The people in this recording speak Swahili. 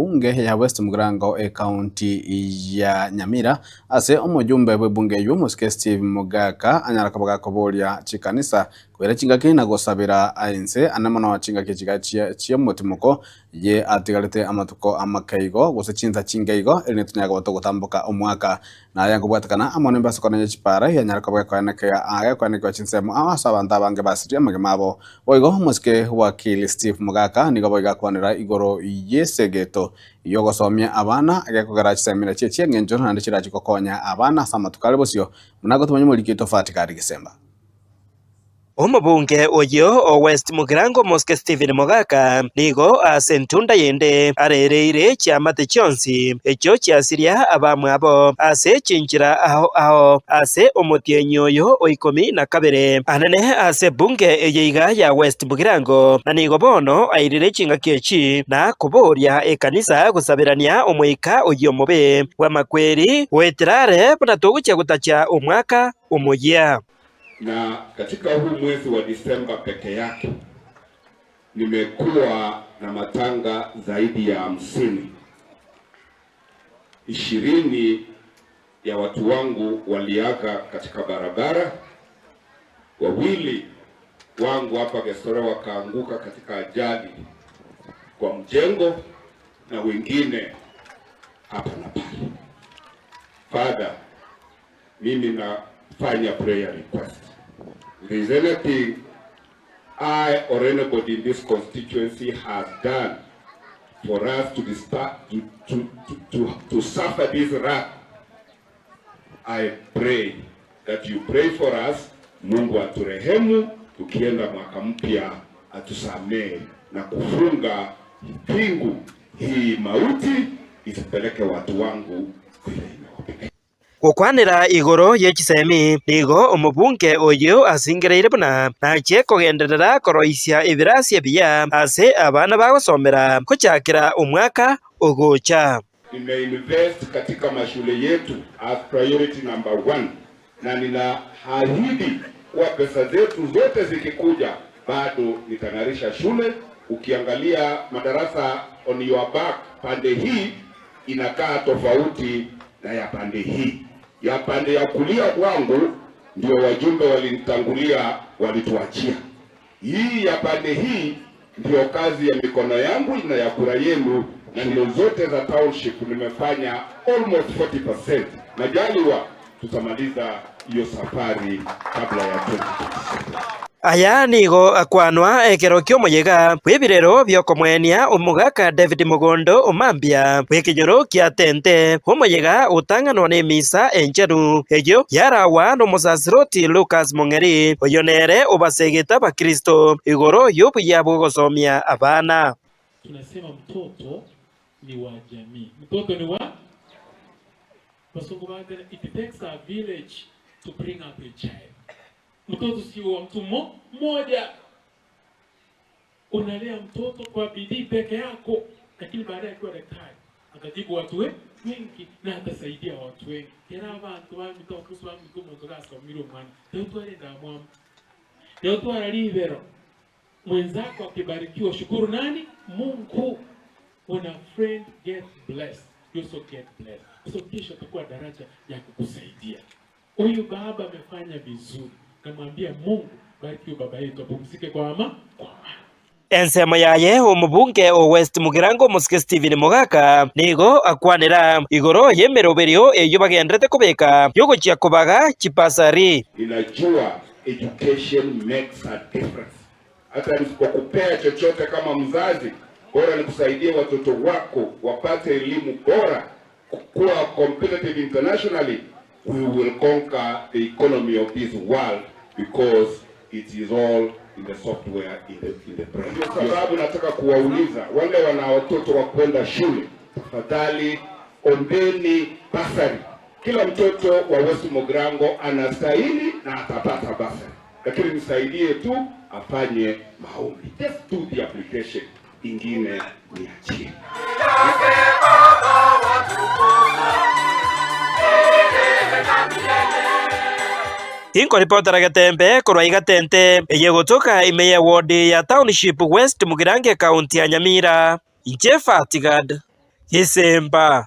bunge ya West Mugirango county ya Nyamira ase omujumbe bwe bunge y'Omusike Steve Mogaka anyara kabaga koboria chikanisa kwera chingaki na gosabira ainse anamana wa chingaki chiya mutimuko ye atigarite amatuko amakaigo gose chinza chingaigo ene tunyaga bato gutambuka omwaka na yango bwatakana amone basokana chipara yanyara kabaga kwaneka chinsemo asabanta abange basiria magemabo oigo Omusike wakili Steve Mogaka nigo boiga kwanira igoro yesegeto yogosomia abana agekogara chisemera chie ngenjo nande chirachi kokonya abana samatukale bosio munago tumenye mulikito fatikari Gisemba. Omubunge oyo o West Mugirango Omusike Stephen Mogaka nigo asentunda yende arereire chiamate chionsi echo chiasiria abamwe abo ase chinjira aho ase omutienyi oyo oikomi na kabere anene ase bunge eyeiga ya West Mugirango na nigo bono airire chingaki echi na kuboria ekanisa gusabirania omwika oyo mobe wa makweri wetirare buna togucha gutacha omwaka omoya. Na katika huu mwezi wa Disemba peke yake nimekuwa na matanga zaidi ya 20 ya watu wangu waliaga katika barabara, 2 wangu hapa Gesore wakaanguka katika ajali kwa mjengo na wengine hapa na pale. Father, mimi nafanya prayer request. If there is anything I or anybody in this constituency has done for us to suffer this wrath, I pray that you pray for us. Mungu aturehemu, tukienda mwaka mpya atusamee na kufunga pingu hii mauti isipeleke watu wangu kule. Gukwanira igoro yechisemi nigo omubunge oyo asingereire buna nache kogenderera koroisia ibirasia biya ase abana bagosomera kuchakira omwaka ogocha. Nimeinvest katika mashule yetu as priority number 1 na ninaahidi kwa pesa zetu zote zikikuja bado nitang'arisha shule. Ukiangalia madarasa on your back, pande hii inakaa tofauti na ya pande hii. Ya pande ya kulia kwangu ndio wajumbe walinitangulia walituachia. Hii ya pande hii ndio kazi ya mikono yangu na ya kura yenu, na ndio zote za township nimefanya almost 40%. Najaliwa tutamaliza hiyo safari kabla ya 2026. Aya nigo akwanwa ekero kyomoyega bwebirero byokomwenia Omugaka David Mugondo omambia bwekinyoro kia tente omoyega utang'anwa n'emisa encheru eyo yarawa n'omusasiroti Lucas Mong'eri oyonere obasegeta abakristo igoro y'obuya bw'ogosomia abana. Tunasema mtoto ni wa jamii, mtoto ni wa it takes a village to bring up a child. Mtoto si wa mtu mmoja. Unalea mtoto kwa bidii peke yako, lakini baadaye akiwa daktari atajibu watu wengi na atasaidia watu wengi. Kera abantu bamitoka kuswa mikomo tokasa miro mwana. Ndio enda mwamu. Ndio alivero. Mwenzako akibarikiwa shukuru nani? Mungu. When a friend gets blessed, you also get blessed. So kesho atakuwa daraja ya kukusaidia. Huyu baba amefanya vizuri. Namwambia Mungu bariki baba yetu apumzike kwa ama. Ensemo yaye omubunge o West Mugirango Omusike Stephen Mogaka nigo akwanira igoro yemeroberio eyo bagendrete kubeka yogochia kubaga chipasari. Ninajua education makes a difference. Hata nisipokupea chochote kama mzazi, bora nikusaidie watoto wako wapate elimu bora, kuwa competitive internationally. We will conquer the economy of this world because it is all in the software, in the brain. Kwa sababu nataka kuwauliza wale wana watoto wa kwenda shule, tafadhali ombeni basari. Kila mtoto wa West Mugirango anastahili na atapata basari, lakini nisaidie tu afanye maombi. Just do the application, ingine niachie. Inko ripota Gatembe kurwaiga tente eyegotoka imeya ward ya Township West Mugirango County ya Nyamira. Jeff Atigad Isemba.